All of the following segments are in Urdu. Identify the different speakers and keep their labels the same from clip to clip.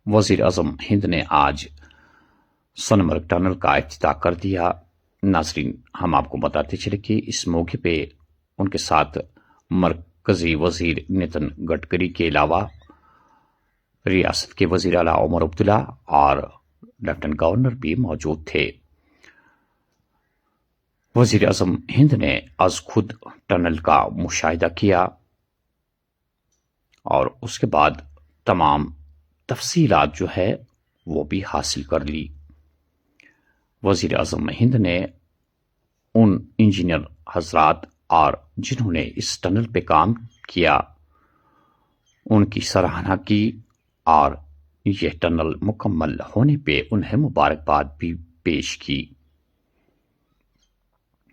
Speaker 1: وزیر اعظم ہند نے آج سونمرگ ٹنل کا افتتاح کر دیا۔ ناظرین، ہم آپ کو بتاتے چلے کہ اس موقع پہ ان کے ساتھ مرکزی وزیر نتن گڈکری کے علاوہ ریاست کے وزیر اعلیٰ عمر عبداللہ اور لیفٹنٹ گورنر بھی موجود تھے۔ وزیر اعظم ہند نے از خود ٹنل کا مشاہدہ کیا اور اس کے بعد تمام تفصیلات جو ہے وہ بھی حاصل کر لی۔ وزیر اعظم ہند نے ان انجینئر حضرات اور جنہوں نے اس ٹنل پہ کام کیا ان کی سراہنا کی اور یہ ٹنل مکمل ہونے پہ انہیں مبارکباد بھی پیش کی۔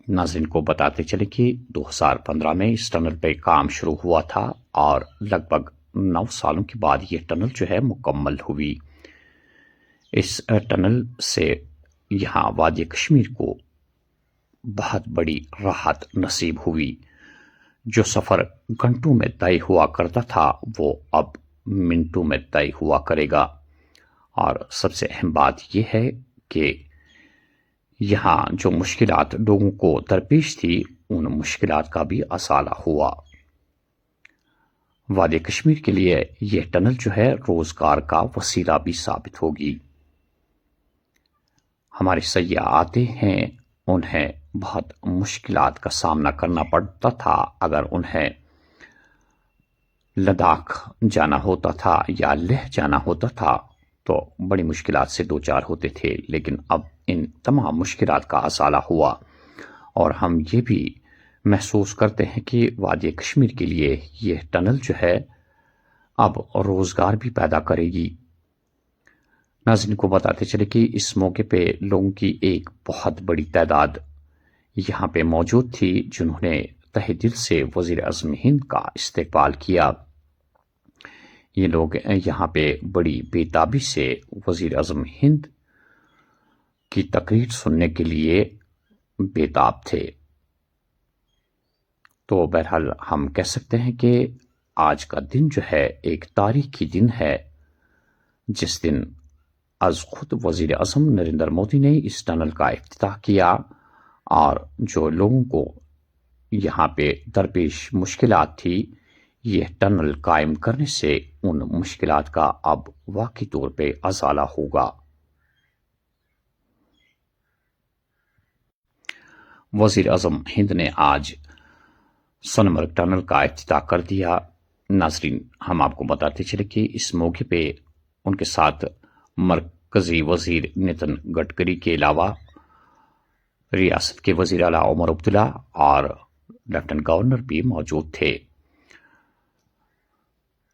Speaker 1: ناظرین کو بتاتے چلے کہ 2015 میں اس ٹنل پہ کام شروع ہوا تھا اور لگ بھگ 9 سالوں کے بعد یہ ٹنل جو ہے مکمل ہوئی۔ اس ٹنل سے یہاں وادی کشمیر کو بہت بڑی راحت نصیب ہوئی۔ جو سفر گھنٹوں میں طے ہوا کرتا تھا وہ اب منٹوں میں طے ہوا کرے گا، اور سب سے اہم بات یہ ہے کہ یہاں جو مشکلات لوگوں کو درپیش تھی ان مشکلات کا بھی ازالہ ہوا۔ وادی کشمیر کے لیے یہ ٹنل جو ہے روزگار کا وسیلہ بھی ثابت ہوگی۔ ہمارے سیاح آتے ہیں، انہیں بہت مشکلات کا سامنا کرنا پڑتا تھا۔ اگر انہیں لداخ جانا ہوتا تھا یا لیہ جانا ہوتا تھا تو بڑی مشکلات سے دوچار ہوتے تھے، لیکن اب ان تمام مشکلات کا ازالہ ہوا، اور ہم یہ بھی محسوس کرتے ہیں کہ وادی کشمیر کے لیے یہ ٹنل جو ہے اب روزگار بھی پیدا کرے گی۔ ناظرین کو بتاتے چلے کہ اس موقع پہ لوگوں کی ایک بہت بڑی تعداد یہاں پہ موجود تھی جنہوں نے تہہ دل سے وزیر اعظم ہند کا استقبال کیا۔ یہ لوگ یہاں پہ بڑی بےتابی سے وزیر اعظم ہند کی تقریر سننے کے لیے بےتاب تھے۔ تو بہرحال ہم کہہ سکتے ہیں کہ آج کا دن جو ہے ایک تاریخی دن ہے، جس دن از خود وزیر اعظم نریندر مودی نے اس ٹنل کا افتتاح کیا، اور جو لوگوں کو یہاں پہ درپیش مشکلات تھی یہ ٹنل قائم کرنے سے ان مشکلات کا اب واقعی طور پہ ازالہ ہوگا۔ وزیر اعظم ہند نے آج سونمرگ ٹنل کا افتتاح کر دیا۔ ناظرین، ہم آپ کو بتاتے چلے کہ اس موقع پہ ان کے ساتھ مرکزی وزیر نتن گڈکری کے علاوہ ریاست کے وزیر اعلیٰ عمر عبداللہ اور لیفٹنٹ گورنر بھی موجود تھے۔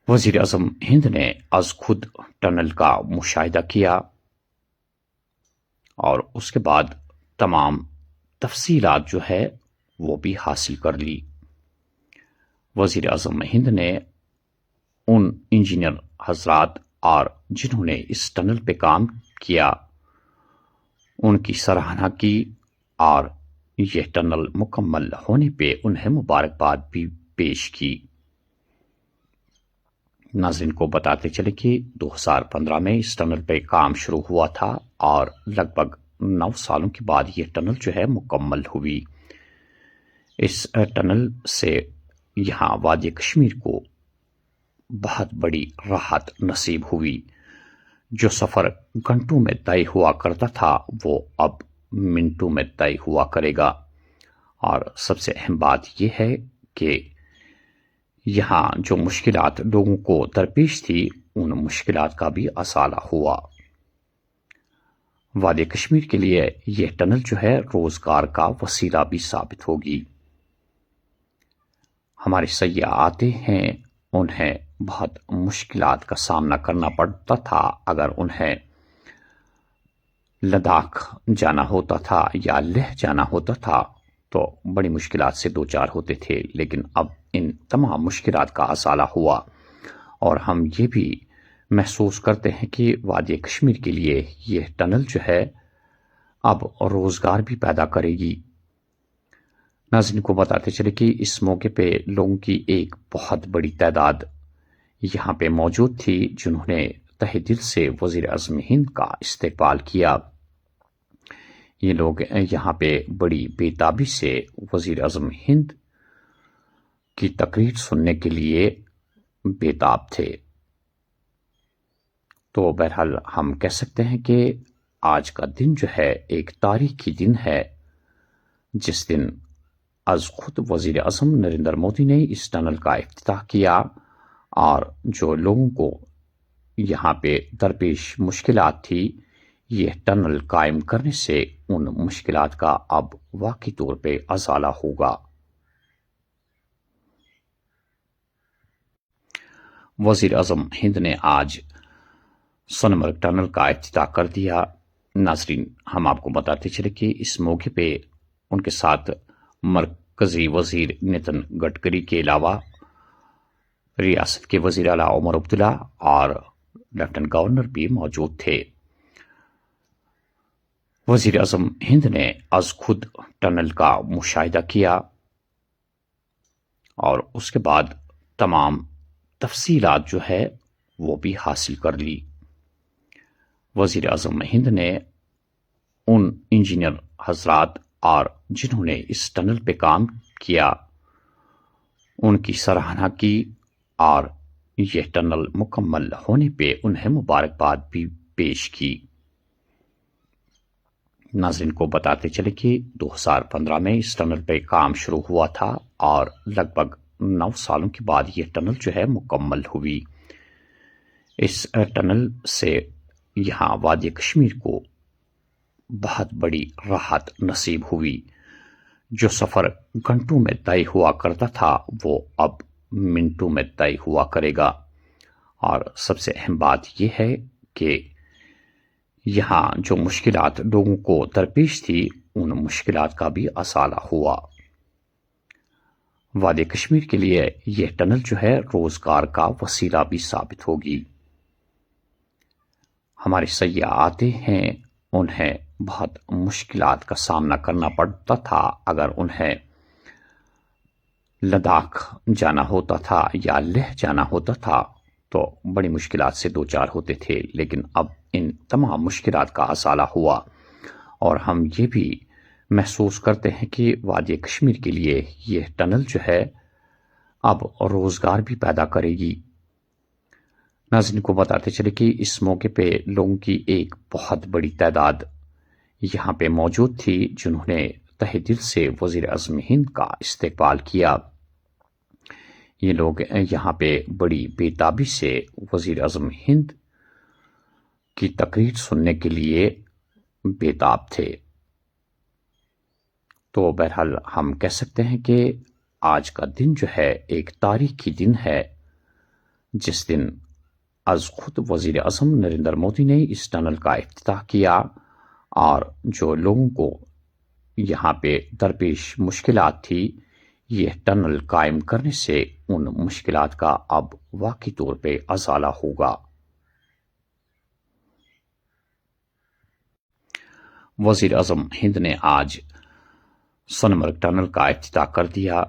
Speaker 1: وزیر اعظم ہند نے از خود ٹنل کا مشاہدہ کیا اور اس کے بعد تمام تفصیلات جو ہے وہ بھی حاصل کر لی۔ وزیر اعظم ہند نے ان انجینئر حضرات اور جنہوں نے اس ٹنل پہ کام کیا ان کی سراہنا کی، اور یہ ٹنل مکمل ہونے پہ انہیں مبارکباد بھی پیش کی۔ ناظرین کو بتاتے چلے کہ 2015 میں اس ٹنل پہ کام شروع ہوا تھا اور لگ بھگ 9 سالوں کے بعد یہ ٹنل جو ہے مکمل ہوئی۔ اس ٹنل سے یہاں وادی کشمیر کو بہت بڑی راحت نصیب ہوئی۔ جو سفر گھنٹوں میں طے ہوا کرتا تھا وہ اب منٹوں میں طے ہوا کرے گا، اور سب سے اہم بات یہ ہے کہ یہاں جو مشکلات لوگوں کو درپیش تھی ان مشکلات کا بھی ازالہ ہوا۔ وادی کشمیر کے لیے یہ ٹنل جو ہے روزگار کا وسیلہ بھی ثابت ہوگی۔ ہمارے سیاح آتے ہیں، انہیں بہت مشکلات کا سامنا کرنا پڑتا تھا۔ اگر انہیں لداخ جانا ہوتا تھا یا لیہ جانا ہوتا تھا تو بڑی مشکلات سے دوچار ہوتے تھے، لیکن اب ان تمام مشکلات کا ازالہ ہوا، اور ہم یہ بھی محسوس کرتے ہیں کہ وادی کشمیر کے لیے یہ ٹنل جو ہے اب روزگار بھی پیدا کرے گی۔ ناظرین کو بتاتے چلے کہ اس موقع پہ لوگوں کی ایک بہت بڑی تعداد یہاں پہ موجود تھی جنہوں نے تہ دل سے وزیر اعظم ہند کا استقبال کیا۔ یہ لوگ یہاں پہ بڑی بےتابی سے وزیر اعظم ہند کی تقریر سننے کے لیے بےتاب تھے۔ تو بہرحال ہم کہہ سکتے ہیں کہ آج کا دن جو ہے ایک تاریخی دن ہے، جس دن از خود وزیر اعظم نریندر مودی نے اس ٹنل کا افتتاح کیا، اور جو لوگوں کو یہاں پہ درپیش مشکلات تھی، یہ ٹنل قائم کرنے سے ان مشکلات کا اب واقعی طور پہ ازالہ ہوگا۔ وزیر اعظم ہند نے آج سونمرگ ٹنل کا افتتاح کر دیا۔ ناظرین، ہم آپ کو بتاتے چلے کہ اس موقع پہ ان کے ساتھ مرکزی وزیر نتن گڈکری کے علاوہ ریاست کے وزیر اعلیٰ عمر عبداللہ اور لیفٹنٹ گورنر بھی موجود تھے۔ وزیر اعظم ہند نے از خود ٹنل کا مشاہدہ کیا اور اس کے بعد تمام تفصیلات جو ہے وہ بھی حاصل کر لی۔ وزیر اعظم ہند نے ان انجینئر حضرات اور جنہوں نے اس ٹنل پہ کام کیا ان کی سراہنا کی، اور یہ ٹنل مکمل ہونے پہ انہیں مبارکباد بھی پیش کی۔ ناظرین کو بتاتے چلے کہ 2015 میں اس ٹنل پہ کام شروع ہوا تھا، اور لگ بھگ 9 سالوں کے بعد یہ ٹنل جو ہے مکمل ہوئی۔ اس ٹنل سے یہاں وادی کشمیر کو بہت بڑی راحت نصیب ہوئی۔ جو سفر گھنٹوں میں طے ہوا کرتا تھا وہ اب منٹوں میں طے ہوا کرے گا، اور سب سے اہم بات یہ ہے کہ یہاں جو مشکلات لوگوں کو درپیش تھی ان مشکلات کا بھی ازالہ ہوا۔ وادی کشمیر کے لیے یہ ٹنل جو ہے روزگار کا وسیلہ بھی ثابت ہوگی۔ ہمارے سیاح آتے ہیں، انہیں بہت مشکلات کا سامنا کرنا پڑتا تھا اگر انہیں لداخ جانا ہوتا تھا یا لیہ جانا ہوتا تھا تو بڑی مشکلات سے دوچار ہوتے تھے، لیکن اب ان تمام مشکلات کا ازالہ ہوا، اور ہم یہ بھی محسوس کرتے ہیں کہ وادی کشمیر کے لیے یہ ٹنل جو ہے اب روزگار بھی پیدا کرے گی۔ ناظرین کو بتاتے چلے کہ اس موقع پہ لوگوں کی ایک بہت بڑی تعداد یہاں پہ موجود تھی جنہوں نے تہ دل سے وزیر اعظم ہند کا استقبال کیا۔ یہ لوگ یہاں پہ بڑی بےتابی سے وزیر اعظم ہند کی تقریر سننے کے لیے بےتاب تھے۔ تو بہرحال ہم کہہ سکتے ہیں کہ آج کا دن جو ہے ایک تاریخی دن ہے، جس دن از خود وزیر اعظم نریندر مودی نے اس ٹنل کا افتتاح کیا، اور جو لوگوں کو یہاں پہ درپیش مشکلات تھی، یہ ٹنل قائم کرنے سے ان مشکلات کا اب واقعی طور پہ ازالہ ہوگا۔ وزیر اعظم ہند نے آج سونمرگ ٹنل کا افتتاح کر دیا۔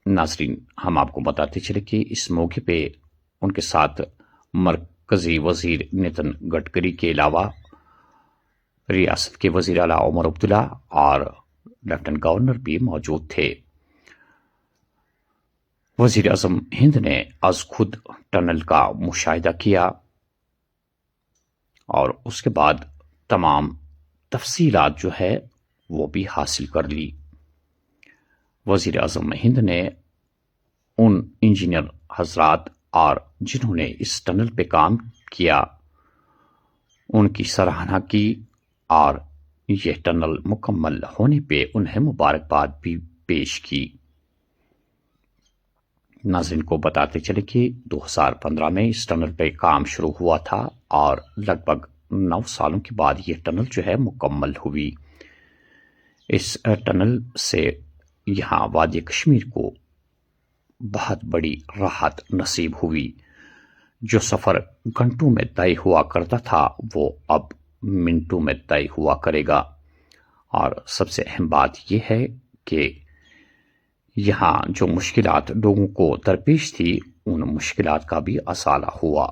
Speaker 1: ناظرین، ہم آپ کو بتاتے چلے کہ اس موقع پہ ان کے ساتھ مرکزی وزیر نتن گڈکری کے علاوہ ریاست کے وزیر اعلیٰ عمر عبداللہ اور لیفٹنٹ گورنر بھی موجود تھے۔ وزیر اعظم ہند نے از خود ٹنل کا مشاہدہ کیا اور اس کے بعد تمام تفصیلات جو ہے وہ بھی حاصل کر لی۔ وزیر اعظم ہند نے ان انجینئر حضرات اور جنہوں نے اس ٹنل پہ کام کیا ان کی سراہنا کی، اور یہ ٹنل مکمل ہونے پہ انہیں مبارکباد بھی پیش کی۔ ناظرین کو بتاتے چلے کہ 2015 میں اس ٹنل پہ کام شروع ہوا تھا، اور لگ بھگ 9 سالوں کے بعد یہ ٹنل جو ہے مکمل ہوئی۔ اس ٹنل سے یہاں وادی کشمیر کو بہت بڑی راحت نصیب ہوئی۔ جو سفر گھنٹوں میں طے ہوا کرتا تھا وہ اب منٹوں میں طے ہوا کرے گا، اور سب سے اہم بات یہ ہے کہ یہاں جو مشکلات لوگوں کو درپیش تھی ان مشکلات کا بھی ازالہ ہوا۔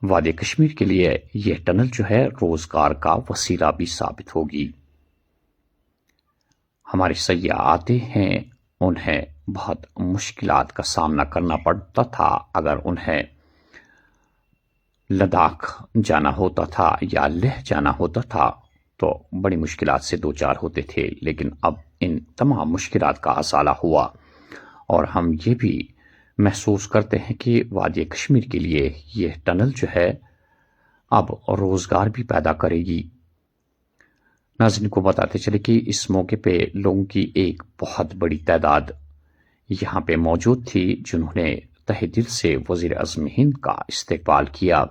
Speaker 1: وادی کشمیر کے لیے یہ ٹنل جو ہے روزگار کا وسیلہ بھی ثابت ہوگی۔ ہمارے سیاح آتے ہیں، انہیں بہت مشکلات کا سامنا کرنا پڑتا تھا اگر انہیں لداخ جانا ہوتا تھا یا لیہ جانا ہوتا تھا تو بڑی مشکلات سے دوچار ہوتے تھے، لیکن اب ان تمام مشکلات کا ازالہ ہوا اور ہم یہ بھی محسوس کرتے ہیں کہ وادی کشمیر کے لیے یہ ٹنل جو ہے اب روزگار بھی پیدا کرے گی۔ ناظرین کو بتاتے چلے کہ اس موقع پہ لوگوں کی ایک بہت بڑی تعداد یہاں پہ موجود تھی جنہوں نے تہ دل سے وزیر اعظم ہند کا استقبال کیا۔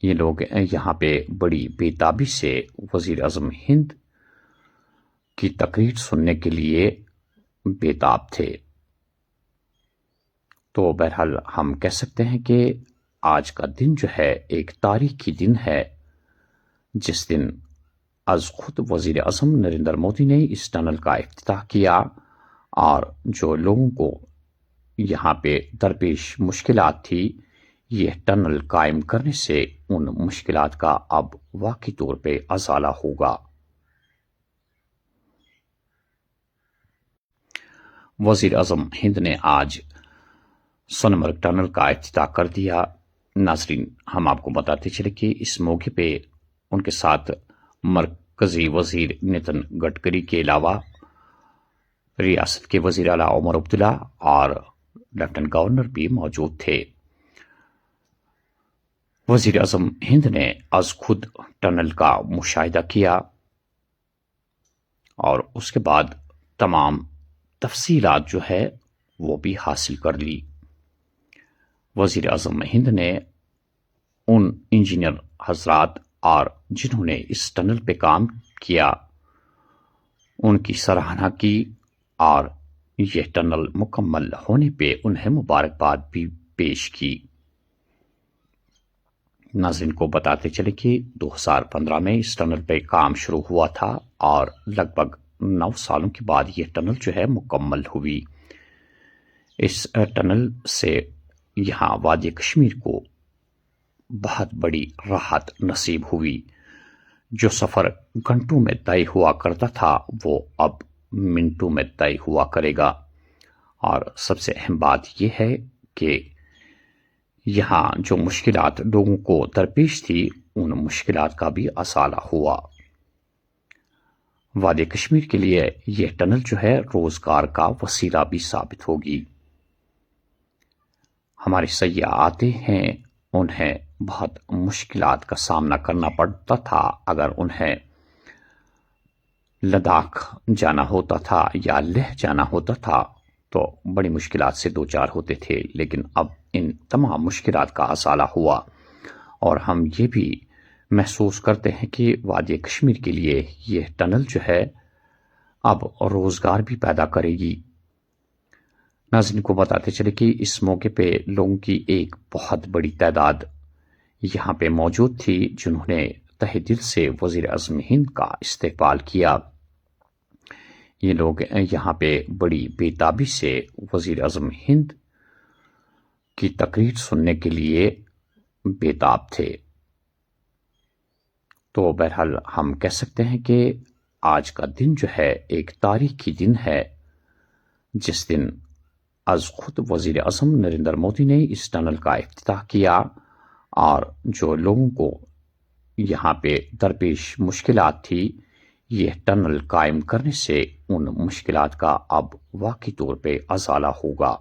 Speaker 1: یہ لوگ یہاں پہ بڑی بےتابی سے وزیر اعظم ہند کی تقریر سننے کے لیے بےتاب تھے۔ تو بہرحال ہم کہہ سکتے ہیں کہ آج کا دن جو ہے ایک تاریخی دن ہے، جس دن از خود وزیر اعظم نریندر مودی نے اس ٹنل کا افتتاح کیا اور جو لوگوں کو یہاں پہ درپیش مشکلات تھی، یہ ٹنل قائم کرنے سے ان مشکلات کا اب واقعی طور پہ ازالہ ہوگا۔ وزیر اعظم ہند نے آج سونمرگ ٹنل کا افتتاح کر دیا۔ ناظرین ہم آپ کو بتاتے چلے کہ اس موقع پہ ان کے ساتھ مرکزی وزیر نتن گڈکری کے علاوہ ریاست کے وزیر اعلیٰ عمر عبداللہ اور لیفٹننٹ گورنر بھی موجود تھے۔ وزیر اعظم ہند نے از خود ٹنل کا مشاہدہ کیا اور اس کے بعد تمام تفصیلات جو ہے وہ بھی حاصل کر لی۔ وزیر اعظم ہند نے ان انجینئر حضرات اور جنہوں نے اس ٹنل پہ کام کیا ان کی سراہنا کی اور یہ ٹنل مکمل ہونے پہ انہیں مبارکباد بھی پیش کی۔ ناظرین کو بتاتے چلے کہ 2015 میں اس ٹنل پہ کام شروع ہوا تھا اور لگ بھگ 9 سالوں کے بعد یہ ٹنل جو ہے مکمل ہوئی۔ اس ٹنل سے یہاں وادی کشمیر کو بہت بڑی راحت نصیب ہوئی۔ جو سفر گھنٹوں میں طے ہوا کرتا تھا وہ اب منٹوں میں طے ہوا کرے گا، اور سب سے اہم بات یہ ہے کہ یہاں جو مشکلات لوگوں کو درپیش تھی ان مشکلات کا بھی ازالہ ہوا۔ وادی کشمیر کے لیے یہ ٹنل جو ہے روزگار کا وسیلہ بھی ثابت ہوگی۔ ہمارے سیاح آتے ہیں، انہیں بہت مشکلات کا سامنا کرنا پڑتا تھا اگر انہیں لداخ جانا ہوتا تھا یا لیہ جانا ہوتا تھا تو بڑی مشکلات سے دوچار ہوتے تھے، لیکن اب ان تمام مشکلات کا ازالہ ہوا اور ہم یہ بھی محسوس کرتے ہیں کہ وادی کشمیر کے لیے یہ ٹنل جو ہے اب روزگار بھی پیدا کرے گی۔ ناظرین کو بتاتے چلے کہ اس موقع پہ لوگوں کی ایک بہت بڑی تعداد یہاں پہ موجود تھی جنہوں نے تہ دل سے وزیر اعظم ہند کا استقبال کیا۔ یہ لوگ یہاں پہ بڑی بےتابی سے وزیر اعظم ہند کی تقریر سننے کے لیے بےتاب تھے۔ تو بہرحال ہم کہہ سکتے ہیں کہ آج کا دن جو ہے ایک تاریخی دن ہے، جس دن از خود وزیر اعظم نریندر مودی نے اس ٹنل کا افتتاح کیا اور جو لوگوں کو یہاں پہ درپیش مشکلات تھی، یہ ٹنل قائم کرنے سے ان مشکلات کا اب واقعی طور پہ ازالہ ہوگا۔